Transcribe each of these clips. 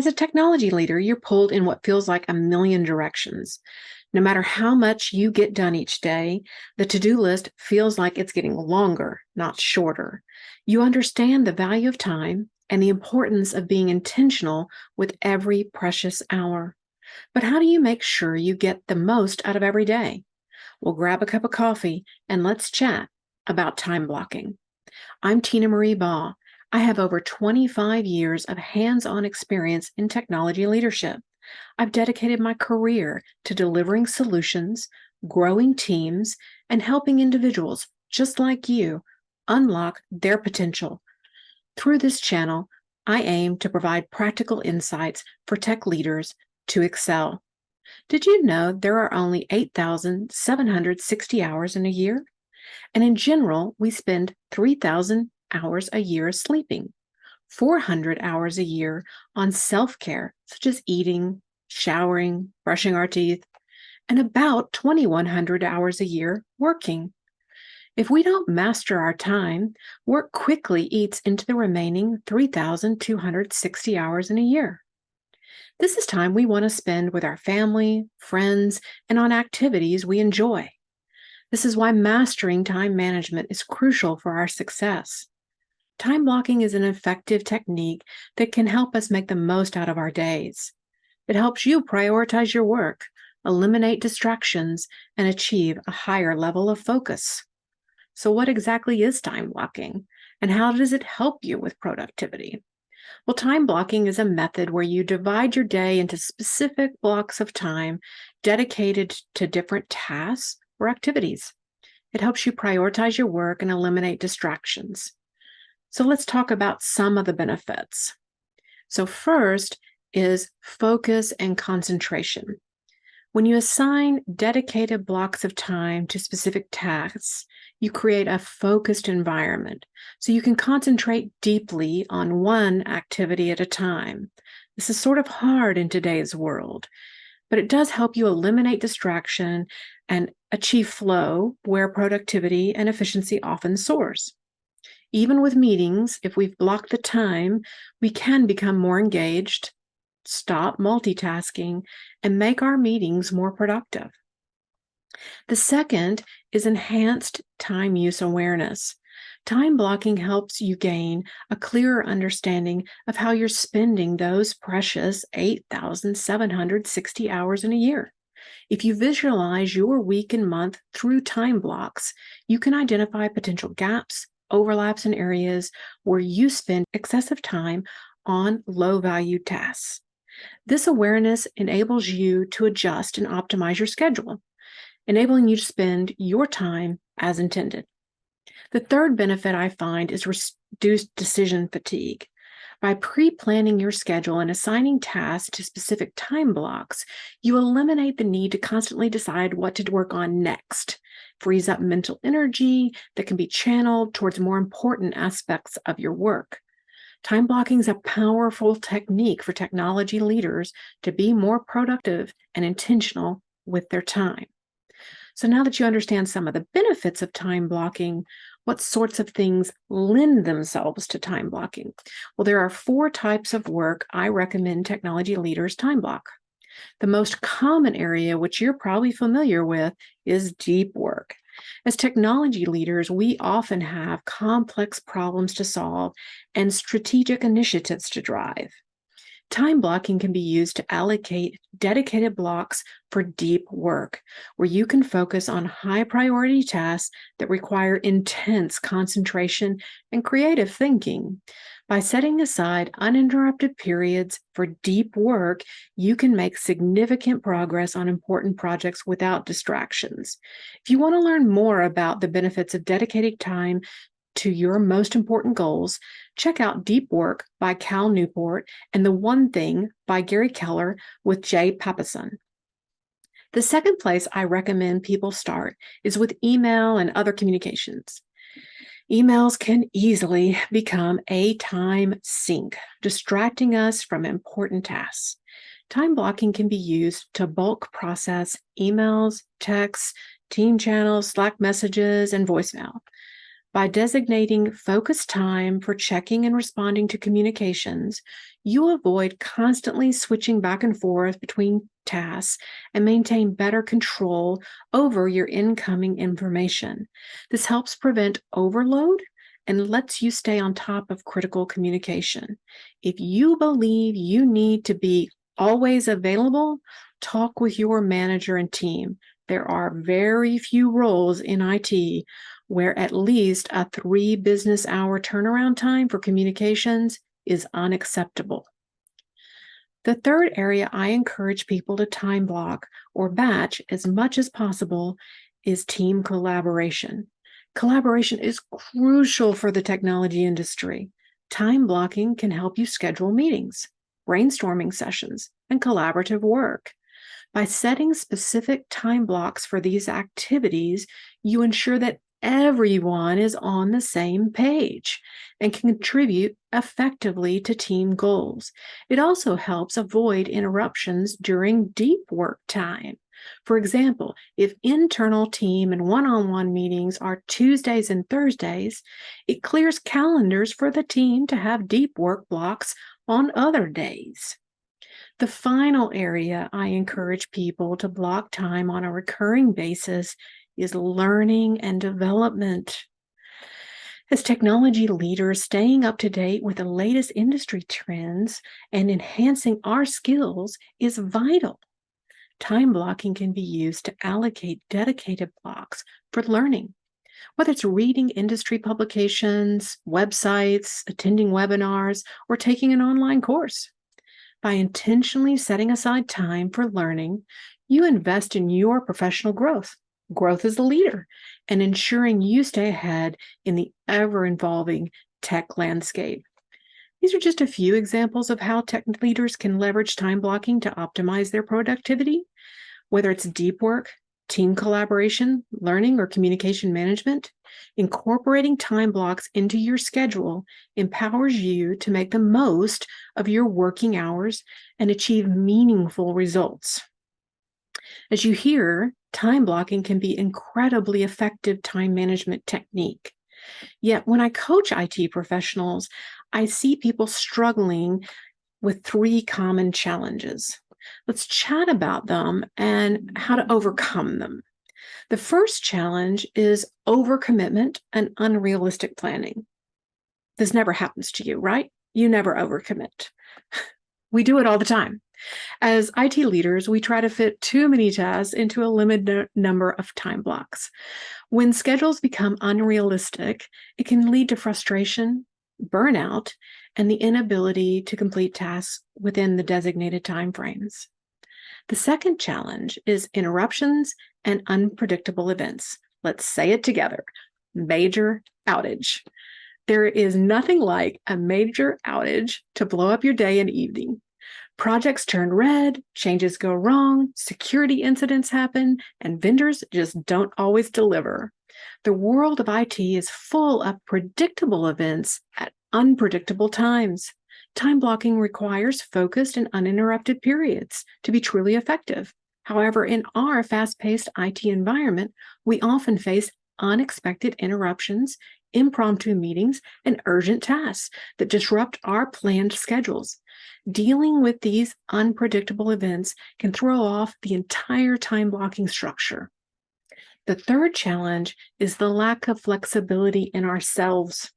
As a technology leader, you're pulled in what feels like a million directions. No matter how much you get done each day, the to-do list feels like it's getting longer, not shorter. You understand the value of time and the importance of being intentional with every precious hour. But how do you make sure you get the most out of every day? Well, grab a cup of coffee and let's chat about time blocking. I'm Tina Marie Baugh. I have over 25 years of hands-on experience in technology leadership. I've dedicated my career to delivering solutions, growing teams, and helping individuals just like you unlock their potential. Through this channel, I aim to provide practical insights for tech leaders to excel. Did you know there are only 8,760 hours in a year? And in general, we spend 3,000 hours a year sleeping, 400 hours a year on self-care, such as eating, showering, brushing our teeth, and about 2,100 hours a year working. If we don't master our time, work quickly eats into the remaining 3,260 hours in a year. This is time we want to spend with our family, friends, and on activities we enjoy. This is why mastering time management is crucial for our success. Time blocking is an effective technique that can help us make the most out of our days. It helps you prioritize your work, eliminate distractions, and achieve a higher level of focus. So what exactly is time blocking, and how does it help you with productivity? Well, time blocking is a method where you divide your day into specific blocks of time dedicated to different tasks or activities. It helps you prioritize your work and eliminate distractions. So let's talk about some of the benefits. So first is focus and concentration. When you assign dedicated blocks of time to specific tasks, you create a focused environment so you can concentrate deeply on one activity at a time. This is sort of hard in today's world, but it does help you eliminate distraction and achieve flow where productivity and efficiency often soars. Even with meetings, if we've blocked the time, we can become more engaged, stop multitasking, and make our meetings more productive. The second is enhanced time use awareness. Time blocking helps you gain a clearer understanding of how you're spending those precious 8,760 hours in a year. If you visualize your week and month through time blocks, you can identify potential gaps, overlaps, and areas where you spend excessive time on low-value tasks. This awareness enables you to adjust and optimize your schedule, enabling you to spend your time as intended. The third benefit I find is reduced decision fatigue. By pre-planning your schedule and assigning tasks to specific time blocks, you eliminate the need to constantly decide what to work on next, frees up mental energy that can be channeled towards more important aspects of your work. Time blocking is a powerful technique for technology leaders to be more productive and intentional with their time. So now that you understand some of the benefits of time blocking, what sorts of things lend themselves to time blocking? Well, there are 4 types of work I recommend technology leaders time block. The most common area, which you're probably familiar with, is deep work. As technology leaders, we often have complex problems to solve and strategic initiatives to drive. Time blocking can be used to allocate dedicated blocks for deep work, where you can focus on high priority tasks that require intense concentration and creative thinking. By setting aside uninterrupted periods for deep work, you can make significant progress on important projects without distractions. If you want to learn more about the benefits of dedicating time to your most important goals, check out Deep Work by Cal Newport and The One Thing by Gary Keller with Jay Papasan. The second place I recommend people start is with email and other communications. Emails can easily become a time sink, distracting us from important tasks. Time blocking can be used to bulk process emails, texts, team channels, Slack messages, and voicemail. By designating focused time for checking and responding to communications, you avoid constantly switching back and forth between tasks and maintain better control over your incoming information. This helps prevent overload and lets you stay on top of critical communication. If you believe you need to be always available, talk with your manager and team. There are very few roles in IT where at least a 3 business hour turnaround time for communications is unacceptable. The third area I encourage people to time block or batch as much as possible is team collaboration. Collaboration is crucial for the technology industry. Time blocking can help you schedule meetings, brainstorming sessions, and collaborative work. By setting specific time blocks for these activities, you ensure that everyone is on the same page and can contribute effectively to team goals. It also helps avoid interruptions during deep work time. For example, if internal team and one-on-one meetings are Tuesdays and Thursdays, it clears calendars for the team to have deep work blocks on other days. The final area I encourage people to block time on a recurring basis is learning and development. As technology leaders, staying up to date with the latest industry trends and enhancing our skills is vital. Time blocking can be used to allocate dedicated blocks for learning, whether it's reading industry publications, websites, attending webinars, or taking an online course. By intentionally setting aside time for learning, you invest in your professional growth as a leader, and ensuring you stay ahead in the ever-evolving tech landscape. These are just a few examples of how tech leaders can leverage time blocking to optimize their productivity, whether it's deep work, team collaboration, learning, or communication management. Incorporating time blocks into your schedule empowers you to make the most of your working hours and achieve meaningful results. As you hear, time blocking can be an incredibly effective time management technique. Yet when I coach IT professionals, I see people struggling with 3 common challenges. Let's chat about them and how to overcome them. The first challenge is overcommitment and unrealistic planning. This never happens to you, right? You never overcommit. We do it all the time. As IT leaders, we try to fit too many tasks into a limited number of time blocks. When schedules become unrealistic, it can lead to frustration, burnout, and the inability to complete tasks within the designated timeframes. The second challenge is interruptions and unpredictable events. Let's say it together. Major outage. There is nothing like a major outage to blow up your day and evening. Projects turn red, changes go wrong, security incidents happen, and vendors just don't always deliver. The world of IT is full of predictable events at unpredictable times. Time blocking requires focused and uninterrupted periods to be truly effective. However, in our fast-paced IT environment, we often face unexpected interruptions, impromptu meetings, and urgent tasks that disrupt our planned schedules. Dealing with these unpredictable events can throw off the entire time blocking structure. The third challenge is the lack of flexibility in ourselves.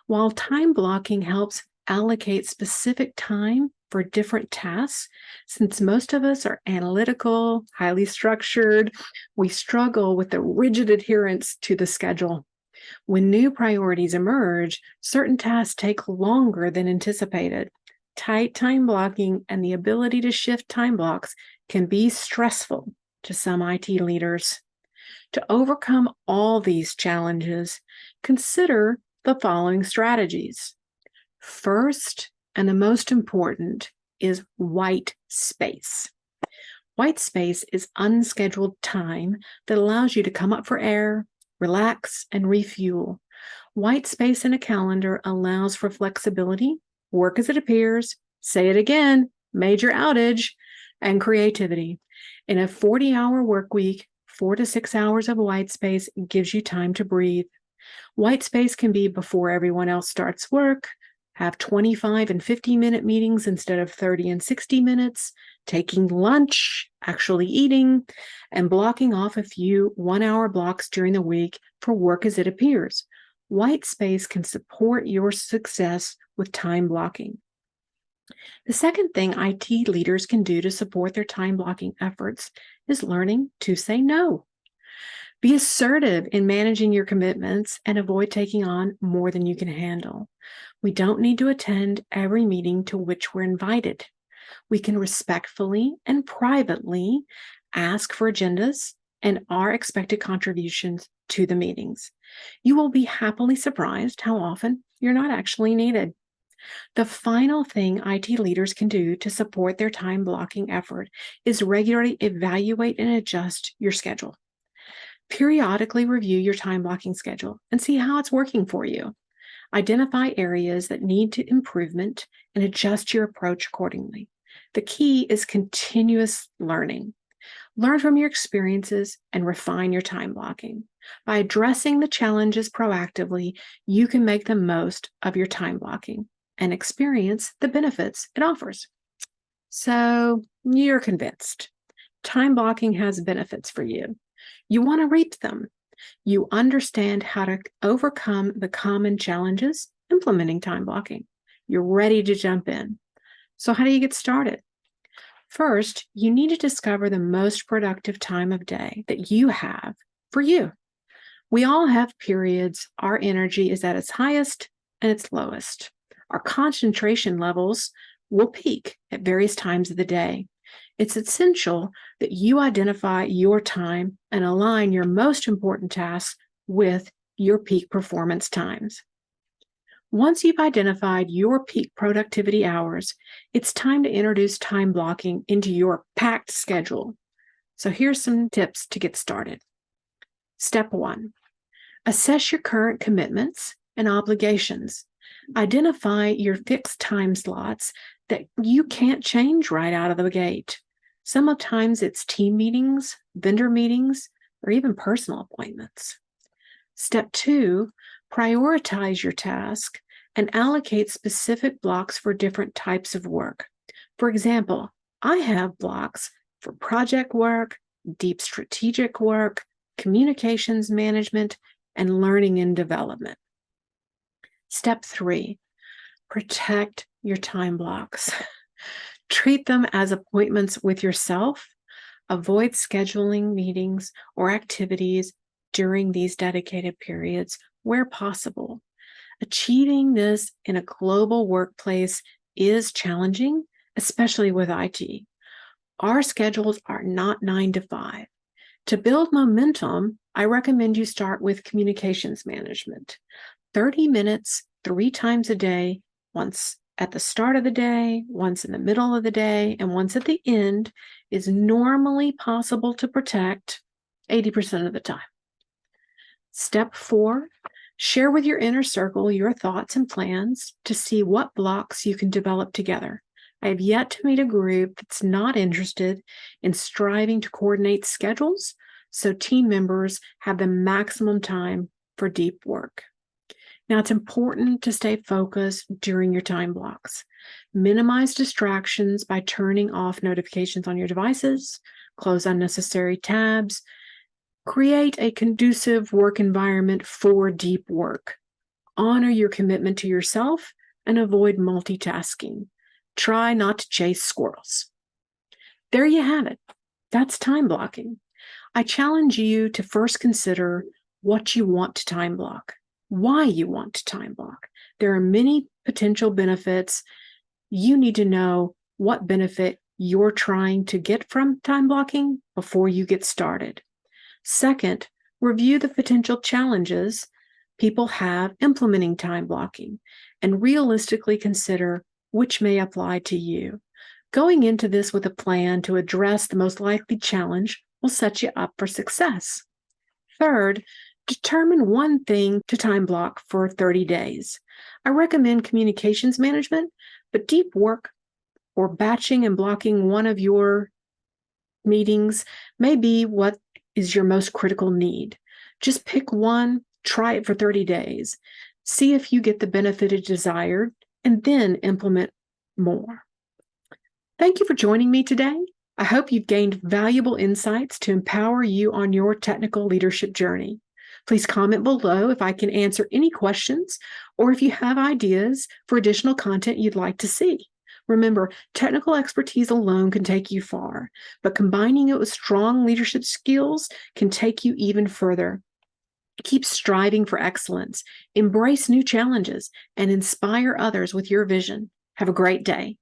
While time blocking helps allocate specific time for different tasks, since most of us are analytical, highly structured, we struggle with the rigid adherence to the schedule. When new priorities emerge, certain tasks take longer than anticipated. Tight time blocking and the ability to shift time blocks can be stressful to some IT leaders. To overcome all these challenges, consider the following strategies. First, and the most important, is white space. White space is unscheduled time that allows you to come up for air, relax, and refuel. White space in a calendar allows for flexibility, work as it appears, say it again, major outage, and creativity. In a 40-hour work week, 4 to 6 hours of white space gives you time to breathe. White space can be before everyone else starts work, have 25 and 50-minute meetings instead of 30 and 60 minutes, taking lunch, actually eating, and blocking off a few 1-hour blocks during the week for work as it appears. White space can support your success with time blocking. The second thing IT leaders can do to support their time blocking efforts is learning to say no. Be assertive in managing your commitments and avoid taking on more than you can handle. We don't need to attend every meeting to which we're invited. We can respectfully and privately ask for agendas and our expected contributions to the meetings. You will be happily surprised how often you're not actually needed. The final thing IT leaders can do to support their time blocking effort is regularly evaluate and adjust your schedule. Periodically review your time blocking schedule and see how it's working for you. Identify areas that need improvement and adjust your approach accordingly. The key is continuous learning. Learn from your experiences and refine your time blocking. By addressing the challenges proactively, you can make the most of your time blocking and experience the benefits it offers. So you're convinced. Time blocking has benefits for you. You want to reap them. You understand how to overcome the common challenges implementing time blocking. You're ready to jump in. So how do you get started? First, you need to discover the most productive time of day that you have for you. We all have periods our energy is at its highest and its lowest. Our concentration levels will peak at various times of the day. It's essential that you identify your time and align your most important tasks with your peak performance times. Once you've identified your peak productivity hours, it's time to introduce time blocking into your packed schedule. So here's some tips to get started. Step 1, assess your current commitments and obligations. Identify your fixed time slots that you can't change right out of the gate. Sometimes it's team meetings, vendor meetings, or even personal appointments. Step 2, prioritize your task and allocate specific blocks for different types of work. For example, I have blocks for project work, deep strategic work, communications management, and learning and development. Step 3, protect your time blocks. Treat them as appointments with yourself. Avoid scheduling meetings or activities during these dedicated periods where possible. Achieving this in a global workplace is challenging, especially with IT. Our schedules are not 9 to 5. To build momentum, I recommend you start with communications management. 30 minutes, 3 times a day, once at the start of the day, once in the middle of the day, and once at the end is normally possible to protect 80% of the time. Step 4, share with your inner circle your thoughts and plans to see what blocks you can develop together. I have yet to meet a group that's not interested in striving to coordinate schedules so team members have the maximum time for deep work. Now, it's important to stay focused during your time blocks. Minimize distractions by turning off notifications on your devices, close unnecessary tabs, create a conducive work environment for deep work. Honor your commitment to yourself and avoid multitasking. Try not to chase squirrels. There you have it. That's time blocking. I challenge you to first consider what you want to time block, why you want to time block. There are many potential benefits. You need to know what benefit you're trying to get from time blocking before you get started. Second, review the potential challenges people have implementing time blocking and realistically consider which may apply to you. Going into this with a plan to address the most likely challenge will set you up for success. Third, determine one thing to time block for 30 days. I recommend communications management, but deep work or batching and blocking one of your meetings may be what is your most critical need. Just pick one Try it for 30 days. See if you get the benefit it desired, and then implement more. Thank you for joining me today. I hope you've gained valuable insights to empower you on your technical leadership journey. Please comment below if I can answer any questions or if you have ideas for additional content you'd like to see. Remember, technical expertise alone can take you far, but combining it with strong leadership skills can take you even further. Keep striving for excellence, embrace new challenges, and inspire others with your vision. Have a great day.